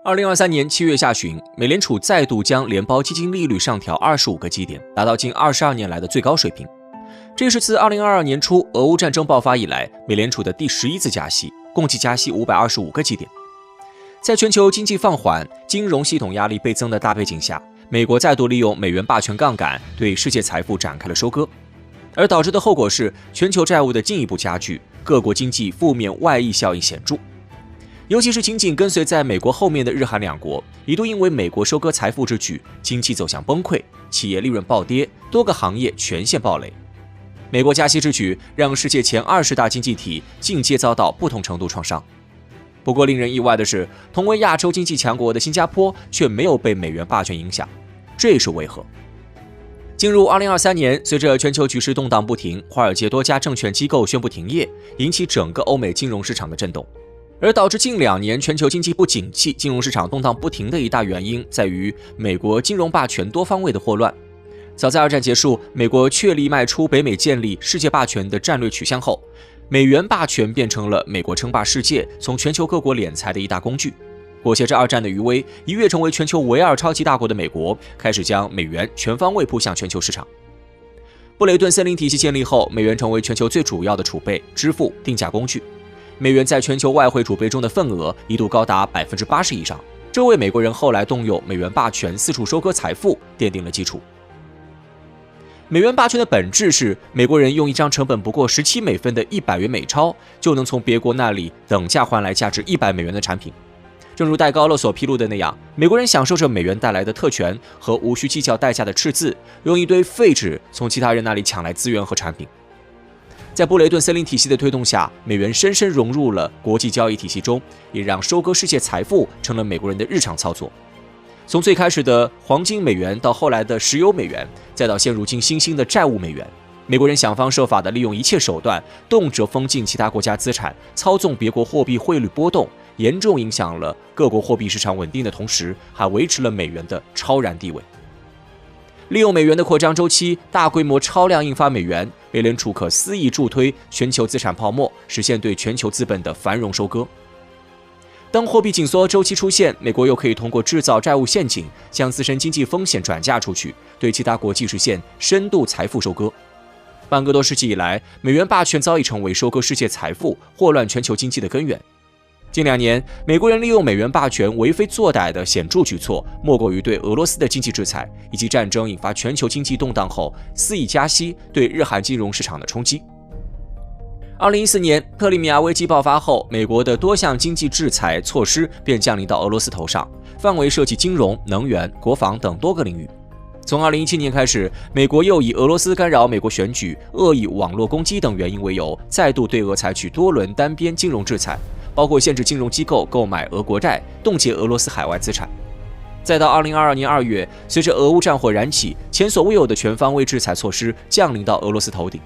2023年7月下旬，美联储再度将联邦基金利率上调25个基点，达到近22年来的最高水平。这是自2022年初俄乌战争爆发以来，美联储的第11次加息，共计加息525个基点。在全球经济放缓、金融系统压力倍增的大背景下，美国再度利用美元霸权杠杆对世界财富展开了收割，而导致的后果是全球债务的进一步加剧，各国经济负面外溢效应显著。尤其是紧紧跟随在美国后面的日韩两国，一度因为美国收割财富之举，经济走向崩溃，企业利润暴跌，多个行业全线暴雷。美国加息之举让世界前20大经济体尽皆遭到不同程度创伤。不过令人意外的是，同为亚洲经济强国的新加坡却没有被美元霸权影响，这是为何？进入2023年，随着全球局势动荡不停，华尔街多家证券机构宣布停业，引起整个欧美金融市场的震动。而导致近2年全球经济不景气、金融市场动荡不停的一大原因，在于美国金融霸权多方位的霍乱。早在2战结束，美国确立迈出北美建立世界霸权的战略取向后，美元霸权变成了美国称霸世界、从全球各国敛财的一大工具。裹挟着2战的余威，一跃成为全球唯2超级大国的美国，开始将美元全方位扑向全球市场。布雷顿森林体系建立后，美元成为全球最主要的储备、支付、定价工具。美元在全球外汇储备中的份额一度高达80%以上，这为美国人后来动用美元霸权四处收割财富奠定了基础。美元霸权的本质是美国人用一张成本不过17美分的100元美钞，就能从别国那里等价换来价值100美元的产品。正如戴高乐所披露的那样，美国人享受着美元带来的特权和无需计较代价的赤字，用一堆废纸从其他人那里抢来资源和产品。在布雷顿森林体系的推动下，美元深深融入了国际交易体系中，也让收割世界财富成了美国人的日常操作。从最开始的黄金美元，到后来的石油美元，再到现如今新兴的债务美元，美国人想方设法地利用一切手段，动辄封禁其他国家资产，操纵别国货币汇率波动，严重影响了各国货币市场稳定的同时，还维持了美元的超然地位。利用美元的扩张周期，大规模超量印发美元，美联储可肆意助推全球资产泡沫，实现对全球资本的繁荣收割。当货币紧缩周期出现，美国又可以通过制造债务陷阱，将自身经济风险转嫁出去，对其他国际实现深度财富收割。半个多世纪以来，美元霸权早已成为收割世界财富、祸乱全球经济的根源。近2年，美国人利用美元霸权为非作歹的显著举措，莫过于对俄罗斯的经济制裁，以及战争引发全球经济动荡后肆意加息对日韩金融市场的冲击。2014年克里米亚危机爆发后，美国的多项经济制裁措施便降临到俄罗斯头上，范围涉及金融、能源、国防等多个领域。从2017年开始，美国又以俄罗斯干扰美国选举、恶意网络攻击等原因为由，再度对俄采取多轮单边金融制裁，包括限制金融机构购买俄国债、冻结俄罗斯海外资产。再到2022年2月，随着俄乌战火燃起，前所未有的全方位制裁措施降临到俄罗斯头顶，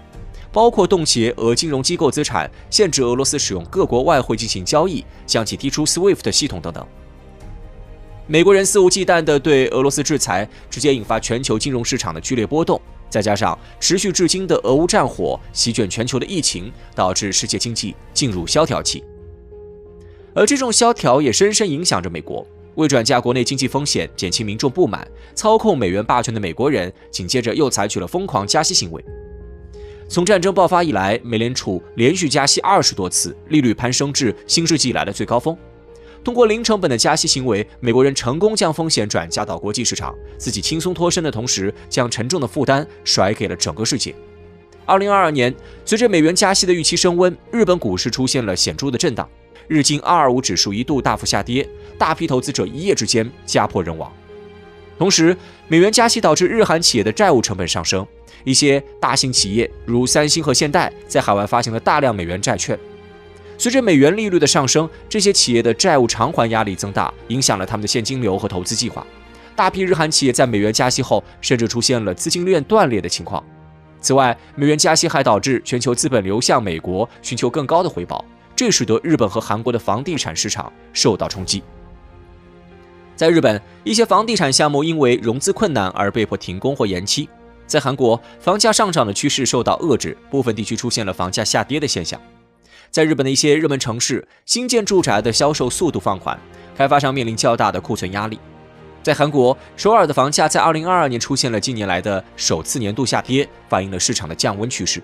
包括冻结俄金融机构资产、限制俄罗斯使用各国外汇进行交易、将其踢出 SWIFT 系统等等。美国人肆无忌惮地对俄罗斯制裁，直接引发全球金融市场的剧烈波动，再加上持续至今的俄乌战火席卷全球的疫情，导致世界经济进入萧条期。而这种萧条也深深影响着美国。为转嫁国内经济风险，减轻民众不满，操控美元霸权的美国人紧接着又采取了疯狂加息行为。从战争爆发以来，美联储连续加息20多次，利率攀升至新世纪以来的最高峰。通过零成本的加息行为，美国人成功将风险转嫁到国际市场，自己轻松脱身的同时，将沉重的负担甩给了整个世界。2022年，随着美元加息的预期升温，日本股市出现了显著的震荡，日经225指数一度大幅下跌，大批投资者一夜之间家破人亡。同时，美元加息导致日韩企业的债务成本上升，一些大型企业如三星和现代在海外发行了大量美元债券。随着美元利率的上升，这些企业的债务偿还压力增大，影响了他们的现金流和投资计划。大批日韩企业在美元加息后，甚至出现了资金链断裂的情况。此外，美元加息还导致全球资本流向美国，寻求更高的回报，这使得日本和韩国的房地产市场受到冲击。在日本，一些房地产项目因为融资困难而被迫停工或延期。在韩国，房价上涨的趋势受到遏制，部分地区出现了房价下跌的现象。在日本的一些热门城市，新建住宅的销售速度放缓，开发商面临较大的库存压力。在韩国，首尔的房价在2022年出现了近年来的首次年度下跌，反映了市场的降温趋势。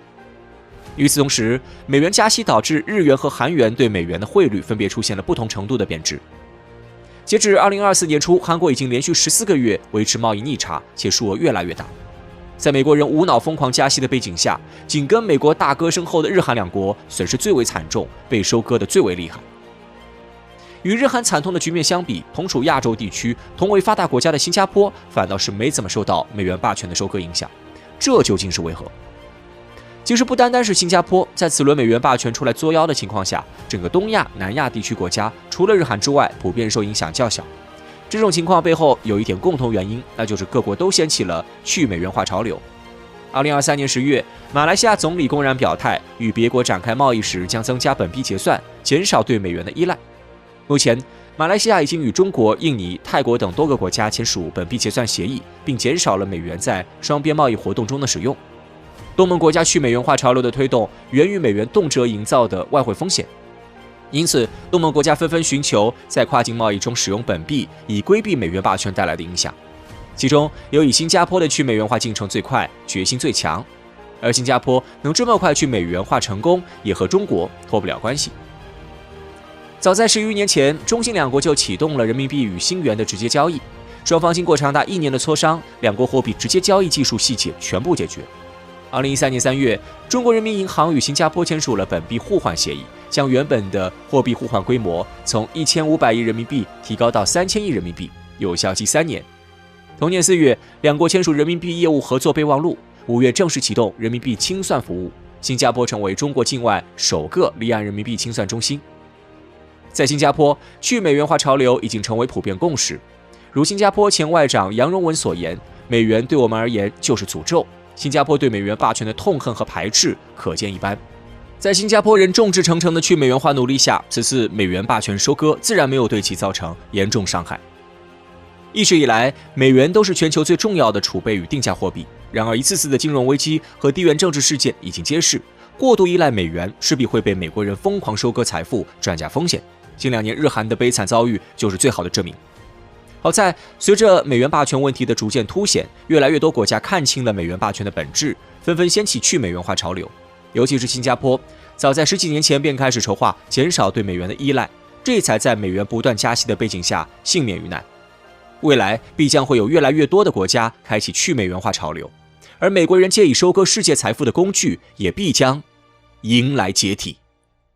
与此同时，美元加息导致日元和韩元对美元的汇率分别出现了不同程度的贬值。截至2024年初，韩国已经连续14个月维持贸易逆差，且数额越来越大。在美国人无脑疯狂加息的背景下，紧跟美国大割身后的日韩两国损失最为惨重，被收割得最为厉害。与日韩惨痛的局面相比，同处亚洲地区、同为发达国家的新加坡反倒是没怎么受到美元霸权的收割影响，这究竟是为何？其实不单单是新加坡，在此轮美元霸权出来作妖的情况下，整个东亚、南亚地区国家除了日韩之外，普遍受影响较小。这种情况背后有一点共同原因，那就是各国都掀起了去美元化潮流。2023年10月，马来西亚总理公然表态，与别国展开贸易时将增加本币结算，减少对美元的依赖。目前，马来西亚已经与中国、印尼、泰国等多个国家签署本币结算协议，并减少了美元在双边贸易活动中的使用。东盟国家去美元化潮流的推动，源于美元动辄营造的外汇风险。因此，东盟国家纷纷寻求在跨境贸易中使用本币，以规避美元霸权带来的影响。其中，有以新加坡的去美元化进程最快，决心最强。而新加坡能这么快去美元化成功，也和中国脱不了关系。早在10余年前，中新两国就启动了人民币与新元的直接交易。双方经过长达1年的磋商，两国货币直接交易技术细节全部解决。2013年3月，中国人民银行与新加坡签署了本币互换协议，将原本的货币互换规模从1500亿人民币提高到3000亿人民币，有效期3年。同年4月，两国签署人民币业务合作备忘录，5月正式启动人民币清算服务，新加坡成为中国境外首个离岸人民币清算中心。在新加坡，去美元化潮流已经成为普遍共识。如新加坡前外长杨荣文所言，美元对我们而言就是诅咒。新加坡对美元霸权的痛恨和排斥可见一斑。在新加坡人众志成城的去美元化努力下，此次美元霸权收割自然没有对其造成严重伤害。一直以来，美元都是全球最重要的储备与定价货币。然而，一次次的金融危机和地缘政治事件已经揭示，过度依赖美元势必会被美国人疯狂收割财富、转嫁风险。近2年日韩的悲惨遭遇就是最好的证明。好在，随着美元霸权问题的逐渐凸显，越来越多国家看清了美元霸权的本质，纷纷掀起去美元化潮流。尤其是新加坡，早在10几年前便开始筹划减少对美元的依赖，这才在美元不断加息的背景下幸免于难。未来必将会有越来越多的国家开启去美元化潮流，而美国人借以收割世界财富的工具也必将迎来解体。